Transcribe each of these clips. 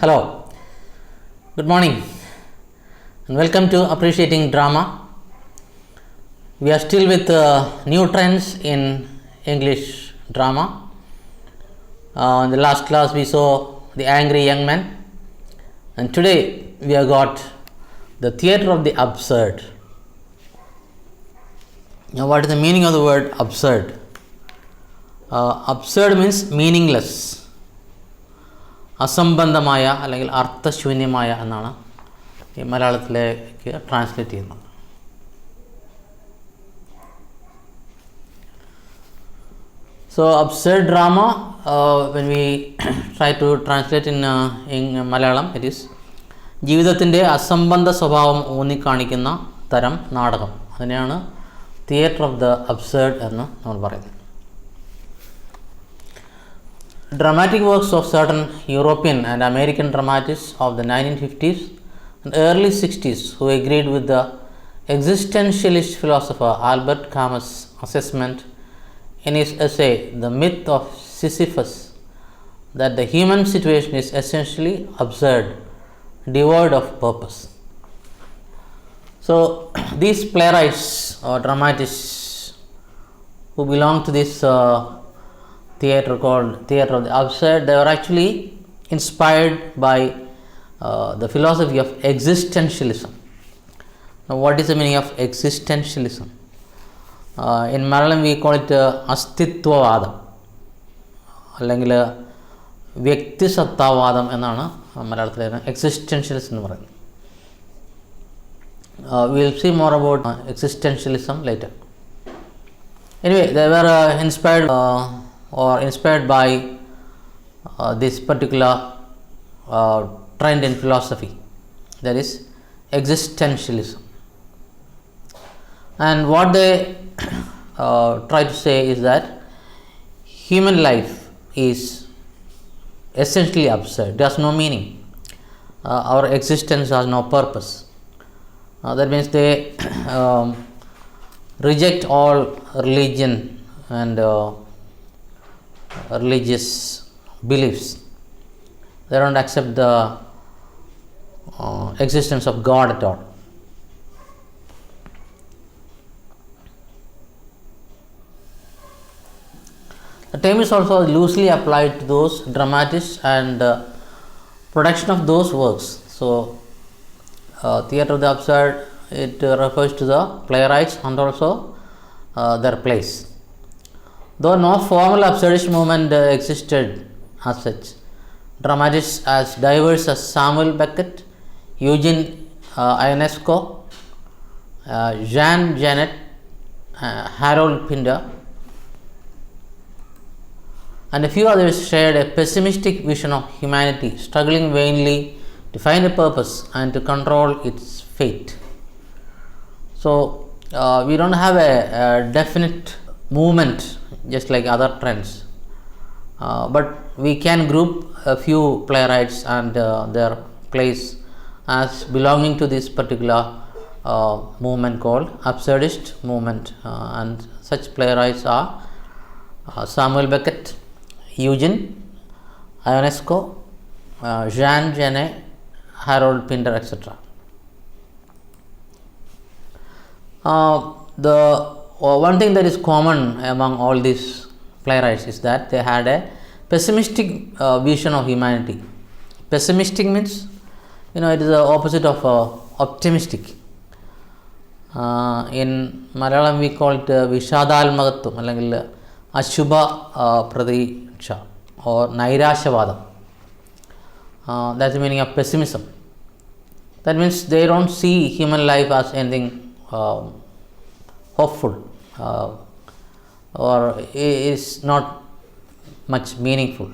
Hello, good morning, and welcome to Appreciating Drama. We are still with new trends in English drama. In the last class, we saw The Angry Young Man, and today we have got The Theatre of the Absurd. Now, what is the meaning of the word absurd? Absurd means meaningless. അസംബന്ധമായ അല്ലെങ്കിൽ അർത്ഥശൂന്യമായ എന്നാണ് ഈ മലയാളത്തിലേക്ക് translate ചെയ്യുന്നത്. So absurd drama, when we try to translate in Malayalam, it is ജീവിതത്തിൻ്റെ അസംബന്ധ സ്വഭാവം ഊന്നിക്കാണിക്കുന്ന തരം നാടകം. അതിനെയാണ് തിയേറ്റർ ഓഫ് ദ അബ്സേർഡ് എന്ന് നമ്മൾ പറയുന്നത്. Dramatic works of certain European and American dramatists of the 1950s and early 60s who agreed with the existentialist philosopher Albert Camus' assessment in his essay The Myth of Sisyphus that the human situation is essentially absurd, devoid of purpose. So these playwrights or dramatists who belong to this theatre called Theatre of the Absurd, they were actually inspired by the philosophy of existentialism. Now, what is the meaning of existentialism? In Malayalam we call it അസ്തിത്വവാദം അല്ലെങ്കിൽ വ്യക്തിസത്താവാദം എന്നാണ് മലയാളത്തിലെ existentialism എന്ന് പറയുന്നത്. We will see more about existentialism later. Anyway, they were inspired by this particular trend in philosophy, that is existentialism. And what they try to say is that human life is essentially absurd. It has no meaning. Our existence has no purpose. That means they reject all religion and religious beliefs. They don't accept the existence of God at all. The term is also loosely applied to those dramatists and production of those works. So, Theatre of the Absurd, it refers to the playwrights and also their plays. Though no formal absurdist movement existed as such, dramatists as diverse as Samuel Beckett, Eugene Ionesco, Jean Genet, Harold Pinter, and a few others shared a pessimistic vision of humanity, struggling vainly to find a purpose and to control its fate. So, we don't have a definite movement just like other trends, but we can group a few playwrights and their plays as belonging to this particular movement called absurdist movement, and such playwrights are Samuel Beckett, Eugene Ionesco, Jean Genet, Harold Pinter, etc. The one thing that is common among all these playwrights is that they had a pessimistic vision of humanity. Pessimistic means, it is the opposite of optimistic. In Malayalam we call it Vishadalmagatvam അല്ലെങ്കിൽ അശുഭ പ്രതീക്ഷ or നൈരാശ്യവാദം. That's the meaning of pessimism. That means they don't see human life as anything hopeful or is not much meaningful.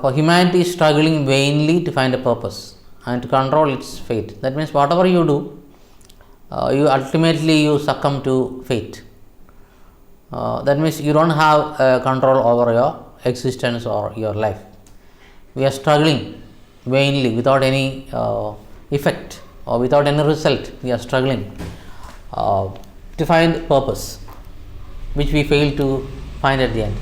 For humanity is struggling vainly to find a purpose and to control its fate. That means whatever you do, you ultimately succumb to fate. That means you don't have control over your existence or your life. We are struggling vainly without any effect or without any result. We are struggling to find purpose, which we fail to find at the end.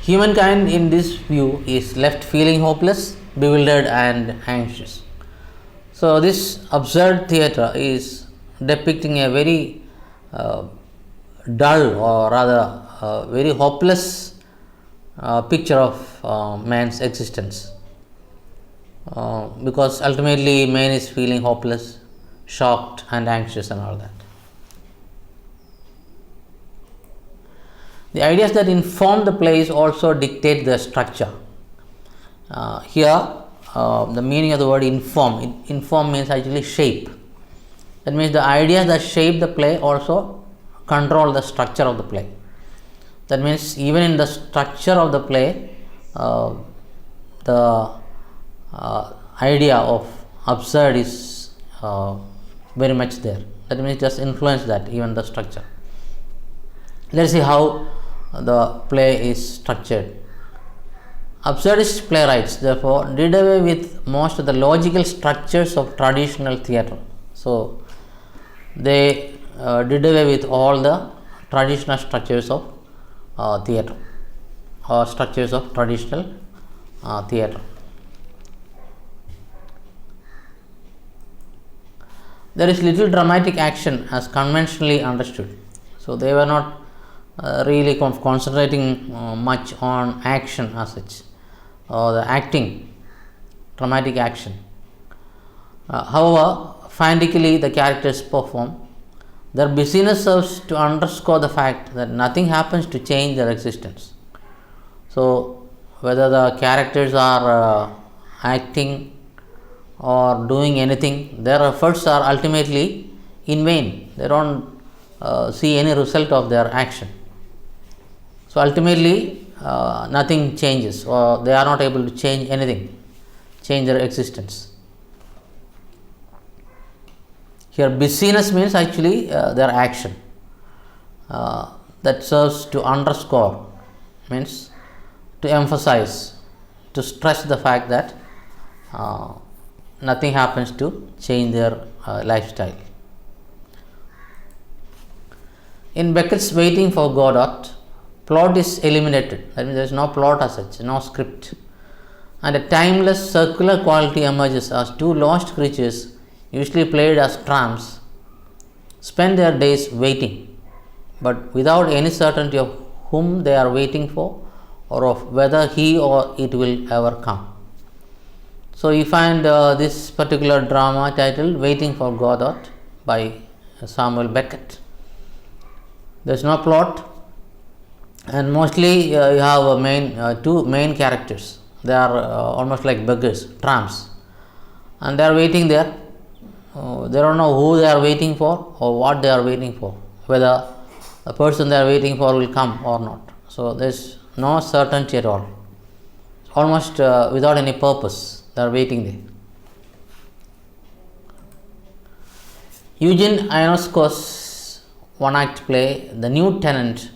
Humankind in this view is left feeling hopeless, bewildered, and anxious. So, this absurd theatre is depicting a very dull, or rather very hopeless picture of man's existence, because ultimately man is feeling hopeless, shocked, and anxious, and all that. The ideas that inform the plays also dictate the structure. Here, the meaning of the word inform, inform means actually shape. That means the ideas that shape the play also control the structure of the play. That means even in the structure of the play, the idea of absurd is very much there. That means just influence that, even the structure. Let us see how the play is structured. Absurdist playwrights, therefore, did away with most of the logical structures of traditional theatre. So, they did away with all the traditional structures of theatre, or structures of traditional theatre. There is little dramatic action as conventionally understood. So, they were not really concentrating much on action as such, or the acting, dramatic action. However, frantically the characters perform. Their busyness serves to underscore the fact that nothing happens to change their existence. So, whether the characters are acting or doing anything, their efforts are ultimately in vain. They don't see any result of their action. So, ultimately nothing changes, or they are not able to change anything, change their existence. Here, busyness means actually their action, that serves to underscore, means to emphasize, to stress the fact that nothing happens to change their lifestyle. In Beckett's Waiting for Godot, plot is eliminated. That means there is no plot as such, no script, and a timeless circular quality emerges as two lost creatures, usually played as tramps, spend their days waiting, but without any certainty of whom they are waiting for, or of whether he or it will ever come. So, you find this particular drama titled Waiting for Godot by Samuel Beckett. There is no plot, and mostly you have two main characters. They are almost like beggars, tramps, and they are waiting there. They don't know who they are waiting for or what they are waiting for, whether the person they are waiting for will come or not. So, there is no certainty at all, almost without any purpose, they are waiting there. Eugene Ionesco's one-act play, The New Tenant,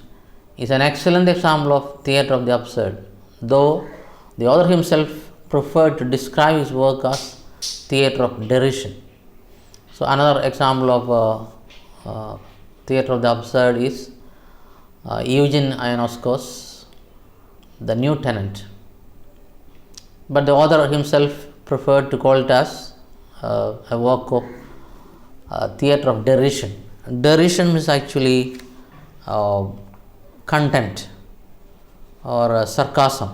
is an excellent example of theatre of the absurd, though the author himself preferred to describe his work as theatre of derision. So, another example of theatre of the absurd is Eugene Ionesco's The New Tenant, but the author himself preferred to call it as a work of theatre of derision. Derision is actually contempt or sarcasm,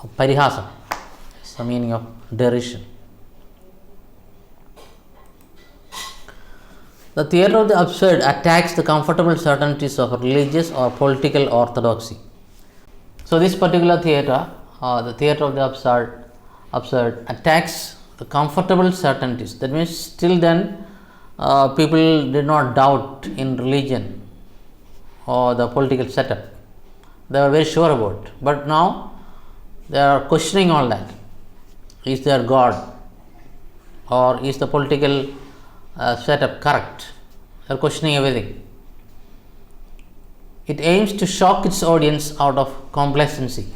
or parihasam. It's the meaning of derision. The theatre of the absurd attacks the comfortable certainties of religious or political orthodoxy. So, this particular theatre, the theatre of the absurd attacks the comfortable certainties. That means till then people did not doubt in religion or the political setup. They were very sure about it. But now they are questioning all that. Is there God, or is the political setup correct? They are questioning everything. It aims to shock its audience out of complacency,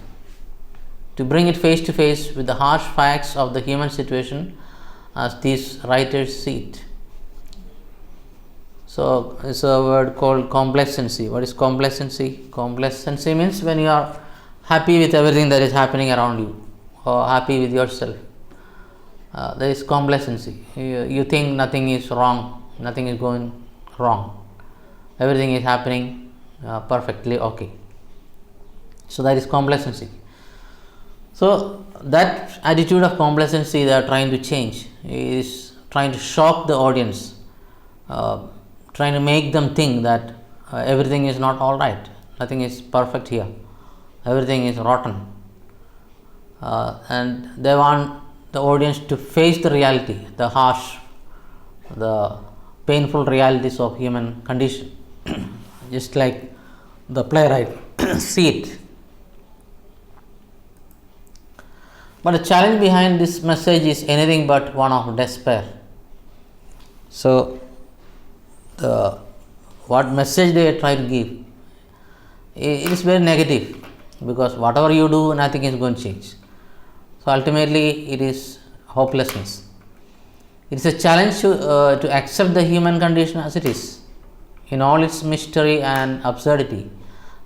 to bring it face to face with the harsh facts of the human situation as these writers see it. So, it's a word called complacency. What is complacency? Complacency means when you are happy with everything that is happening around you, or happy with yourself. There is complacency. You think nothing is wrong, nothing is going wrong, everything is happening perfectly okay. So that is complacency. So that attitude of complacency they are trying to change, is trying to shock the audience, trying to make them think that everything is not all right, nothing is perfect here, everything is rotten, and they want the audience to face the reality, the harsh, the painful realities of human condition, just like the playwright see it. But the challenge behind this message is anything but one of despair. So, what message they try to give, it is very negative, because whatever you do, nothing is going to change. So ultimately, it is hopelessness. It is a challenge to accept the human condition as it is, in all its mystery and absurdity,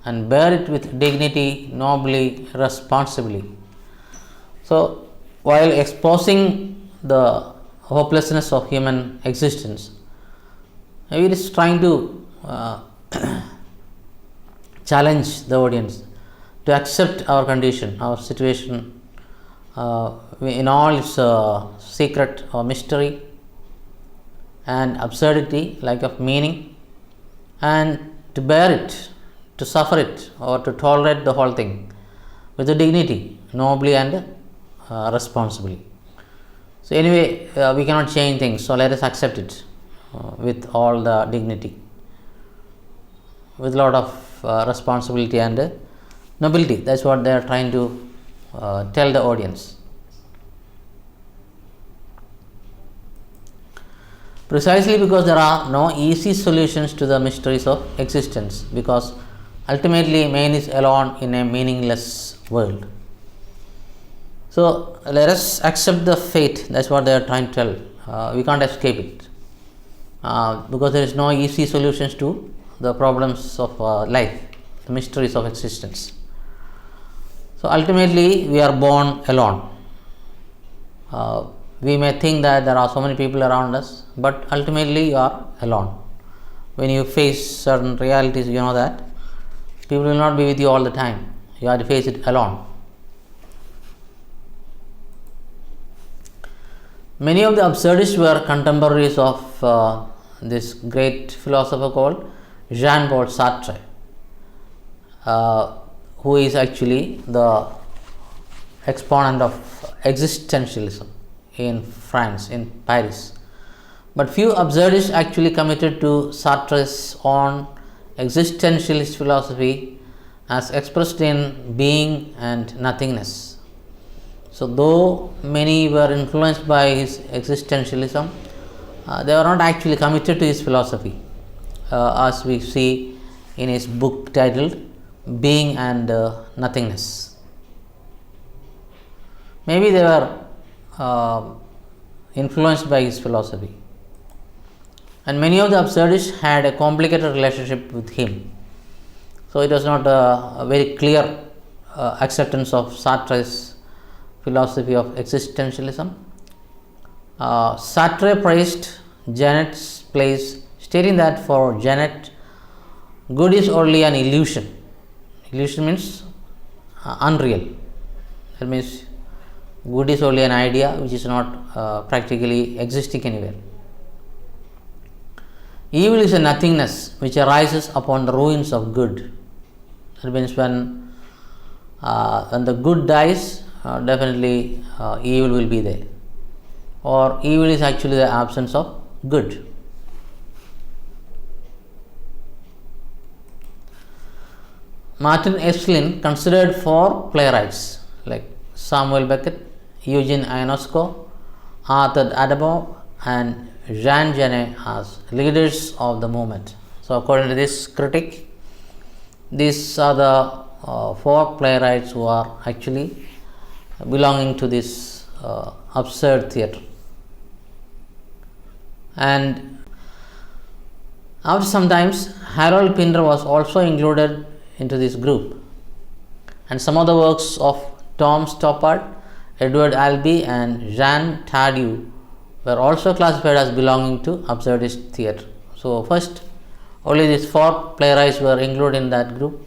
and bear it with dignity, nobly, responsibly. So, while exposing the hopelessness of human existence, it is trying to challenge the audience to accept our condition, our situation, in all its secret or mystery and absurdity, lack of meaning, and to bear it, to suffer it, or to tolerate the whole thing with the dignity, nobly and responsibly. So anyway, we cannot change things, so let us accept it with all the dignity, with a lot of responsibility and nobility. That's what they are trying to tell the audience. Precisely because there are no easy solutions to the mysteries of existence, because ultimately man is alone in a meaningless world. So let us accept the fate. That's what they are trying to tell. We can't escape it, because there is no easy solutions to the problems of life, the mysteries of existence. So ultimately, we are born alone. We may think that there are so many people around us, but ultimately you are alone. When you face certain realities, you know that people will not be with you all the time. You have to face it alone. Many of the absurdists were contemporaries of this great philosopher called Jean-Paul Sartre, who is actually the exponent of existentialism in France, in Paris. But few absurdists actually committed to Sartre's own existentialist philosophy as expressed in being and nothingness. So though many were influenced by his existentialism, they were not actually committed to his philosophy, as we see in his book titled Being and Nothingness. Maybe they were influenced by his philosophy, and many of the absurdists had a complicated relationship with him. So it was not a very clear acceptance of Sartre's philosophy of existentialism. Sartre praised Janet's place, stating that for Janet, good is only an illusion. Illusion means unreal. That means good is only an idea which is not practically existing anywhere. Evil is a nothingness which arises upon the ruins of good. That means when the good dies, definitely evil will be there, or evil is actually the absence of good. Martin Esslin considered four playwrights like Samuel Beckett, Eugene Ionesco, Arthur Adamo, and Jean Genet as leaders of the movement. So according to this critic, these are the four playwrights who are actually belonging to this absurd theatre. And after some times, Harold Pinter was also included into this group. And some of the works of Tom Stoppard, Edward Albee, and Jean Tardieu were also classified as belonging to absurdist theatre. So, first only these four playwrights were included in that group,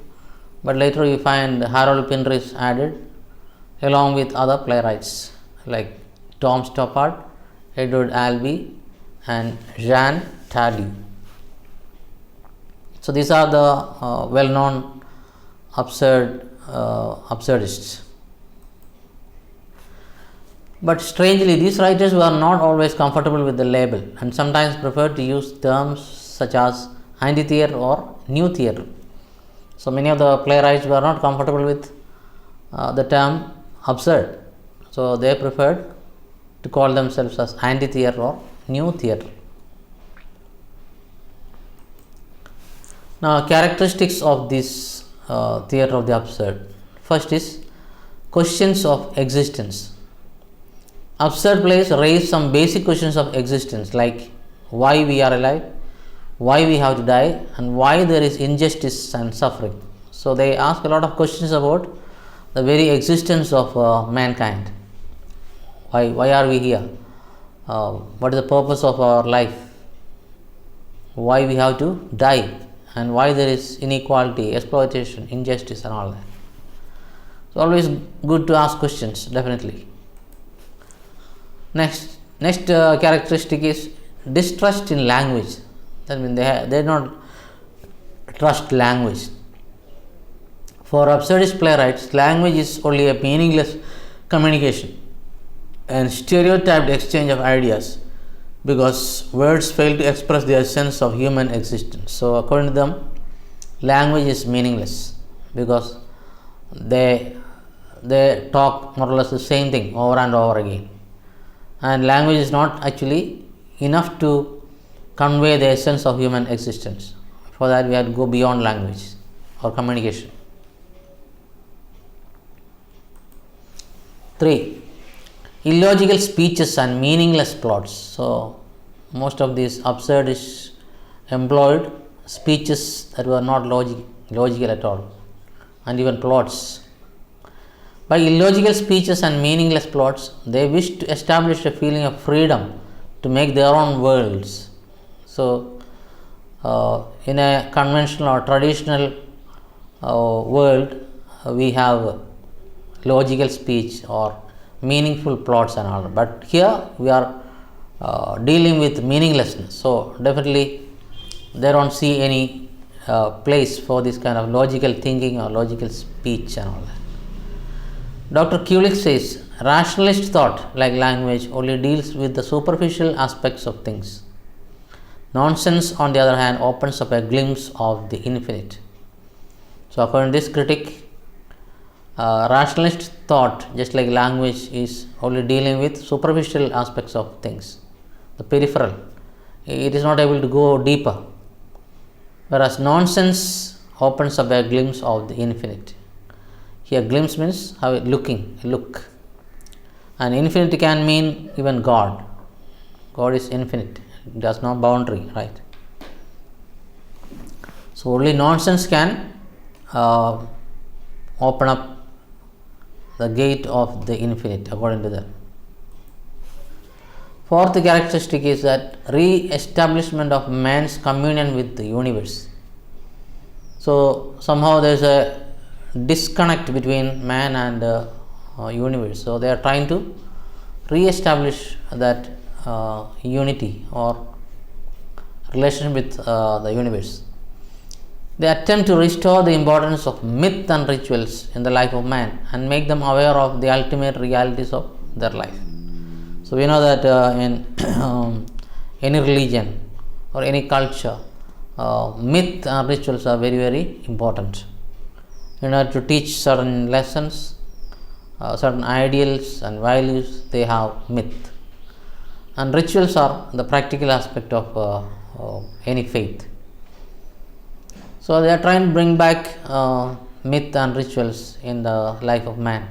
but later you find Harold Pinrys added along with other playwrights like Tom Stoppard, Edward Albee, and Jean Tardieu. So, these are the well known absurdists. But strangely, these writers were not always comfortable with the label and sometimes preferred to use terms such as anti-theatre or new theatre. So, many of the playwrights were not comfortable with the term absurd. So, they preferred to call themselves as anti-theatre or new theatre. Now, characteristics of this theatre of the absurd. First is questions of existence. Absurd plays raise some basic questions of existence like why we are alive, why we have to die, and why there is injustice and suffering. So, they ask a lot of questions about the very existence of mankind. Why are we here? What is the purpose of our life? Why we have to die? And why there is inequality, exploitation, injustice and all that. So, always good to ask questions, definitely. Next characteristic is distrust in language. That means they do not trust language. For absurdist playwrights, language is only a meaningless communication and stereotyped exchange of ideas because words fail to express the essence of human existence. So, according to them, language is meaningless because they talk more or less the same thing over and over again. And language is not actually enough to convey the essence of human existence. For that, we have to go beyond language or communication. 3. Illogical speeches and meaningless plots. So, most of these absurdists employed speeches that were not logical at all, and even plots. By illogical speeches and meaningless plots, they wish to establish a feeling of freedom to make their own worlds. So, in a conventional or traditional world, we have logical speech or meaningful plots and all, but here we are dealing with meaninglessness. So, definitely they don't see any place for this kind of logical thinking or logical speech and all that. Dr. Kulik says, rationalist thought, like language, only deals with the superficial aspects of things. Nonsense, on the other hand, opens up a glimpse of the infinite. So, according to this critic, rationalist thought, just like language, is only dealing with superficial aspects of things, the peripheral. It is not able to go deeper. Whereas nonsense opens up a glimpse of the infinite. Here, glimpse means how look. And infinity can mean even God. God is infinite, it has no boundary, right? So, only nonsense can open up the gate of the infinite, according to them. Fourth characteristic is that re-establishment of man's communion with the universe. So, somehow there is a disconnect between man and the universe. So, they are trying to re-establish that unity or relation with the universe. They attempt to restore the importance of myth and rituals in the life of man and make them aware of the ultimate realities of their life. So, we know that in any religion or any culture, myth and rituals are very, very important. In order to teach certain lessons, certain ideals and values, they have myth. And rituals are the practical aspect of any faith. So, they are trying to bring back myth and rituals in the life of man.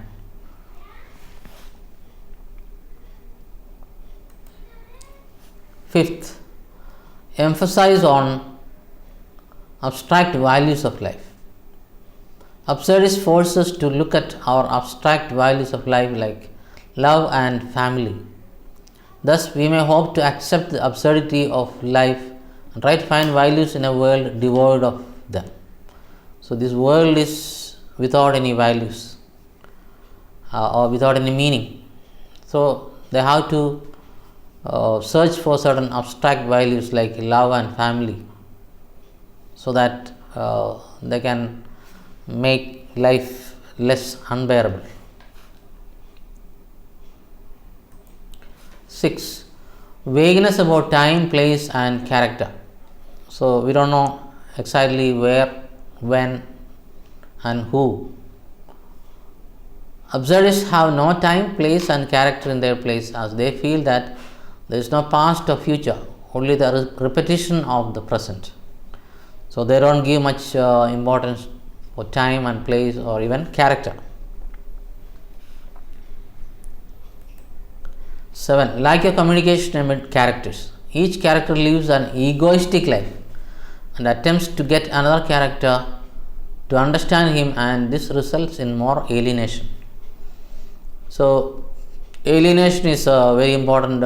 Fifth, emphasize on abstract values of life. Absurdists force us to look at our abstract values of life like love and family. Thus, we may hope to accept the absurdity of life and try to find values in a world devoid of them. So, this world is without any values or without any meaning. So, they have to search for certain abstract values like love and family so that they can make life less unbearable. 6. Vagueness about time, place, and character. So, we don't know exactly where, when, and who. Absurdists have no time, place, and character in their place, as they feel that there is no past or future, only the repetition of the present. So, they don't give much importance for time and place or even character. 7. Lack of communication amid characters. Each character lives an egoistic life and attempts to get another character to understand him, and this results in more alienation. So, alienation is a very important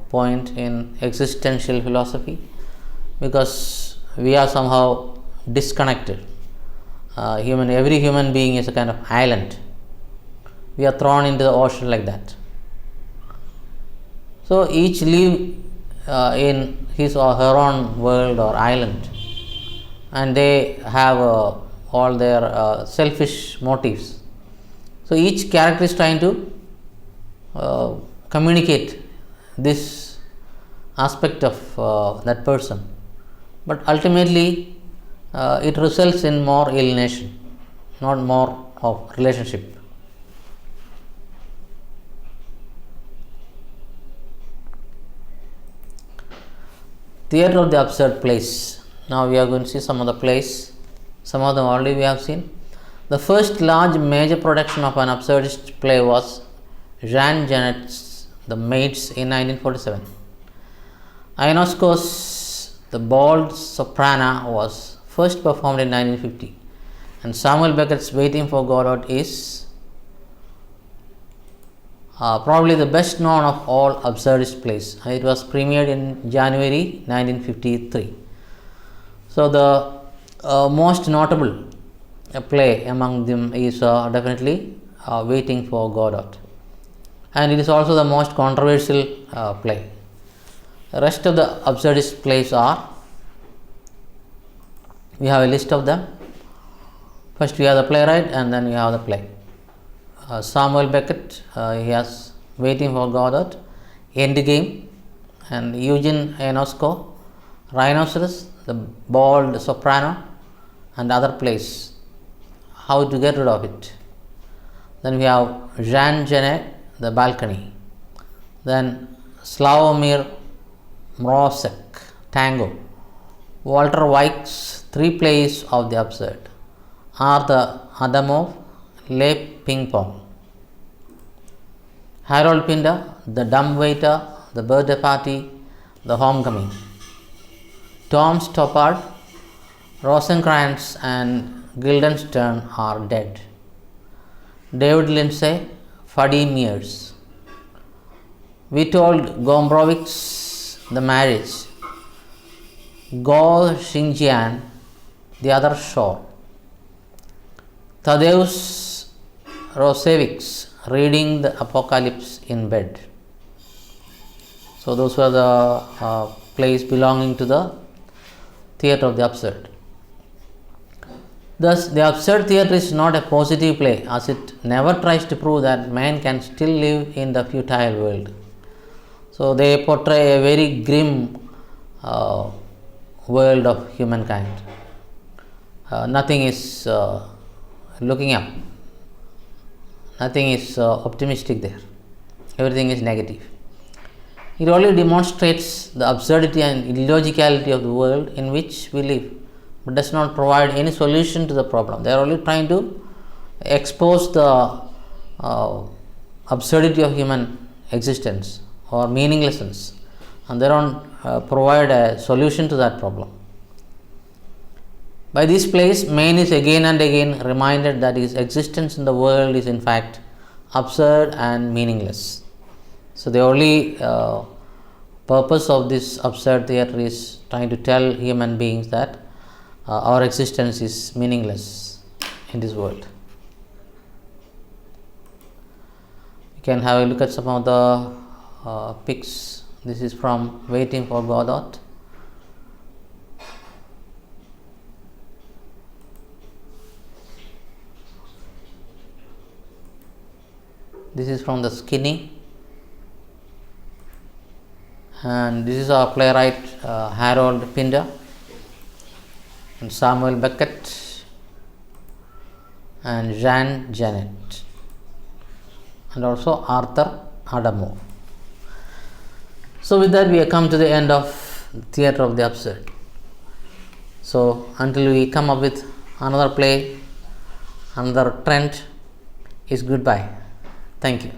point in existential philosophy, because we are somehow disconnected. Every human being is a kind of island. We are thrown into the ocean like that. So, each live in his or her own world or island, and they have all their selfish motives. So, each character is trying to communicate this aspect of that person, but ultimately it results in more alienation, not more of relationship. Theatre of the absurd plays. Now we are going to see some of the plays. Some of them already we have seen. The first large major production of an absurdist play was Jean Genet's The Maids in 1947. Ionesco's The Bald Soprano was first performed in 1950, and Samuel Beckett's Waiting for Godot is probably the best known of all absurdist plays. It was premiered in January 1953. So, the most notable play among them is definitely Waiting for Godot, and it is also the most controversial play. The rest of the absurdist plays are, we have a list of them. First we have the playwright, and then we have the play. Samuel Beckett, he has Waiting for Godot, Endgame, and Eugene Ionesco, Rhinoceros, The Bald Soprano, and other plays. How to get rid of it. Then we have Jean Genet, The Balcony. Then Slavomir Morozek, Tango. Walter Weik's Three Plays of the Absurd. Arthur Adamov, Le Ping Pong. Harold Pinter, The Dumb Waiter, The Birthday Party, The Homecoming. Tom Stoppard, Rosencrantz and Guildenstern Are Dead. David Lindsay, Fuddy Mears. Witold Gombrowicz, The Marriage. Go Xingjian, The Other Shore. Tadeusz Rosewicz, Reading the Apocalypse in Bed. So, those were the plays belonging to the theatre of the absurd. Thus, the absurd theatre is not a positive play, as it never tries to prove that man can still live in the futile world. So, they portray a very grim world of humankind. Nothing is looking up, nothing is optimistic there, everything is negative. It only demonstrates the absurdity and illogicality of the world in which we live, but does not provide any solution to the problem. They are only trying to expose the absurdity of human existence or meaninglessness, and they don't provide a solution to that problem. By this plays, man is again and again reminded that his existence in the world is in fact absurd and meaningless. So the only purpose of this absurd theatre is trying to tell human beings that our existence is meaningless in this world. You can have a look at some of the pics. This is from Waiting for Godot. This is from the Skinny, and this is our playwright Harold Pinder and Samuel Beckett and Jean Genet, and also Arthur Adamo. So with that we have come to the end of Theatre of the Absurd. So until we come up with another play, another trend, is goodbye. Thank you.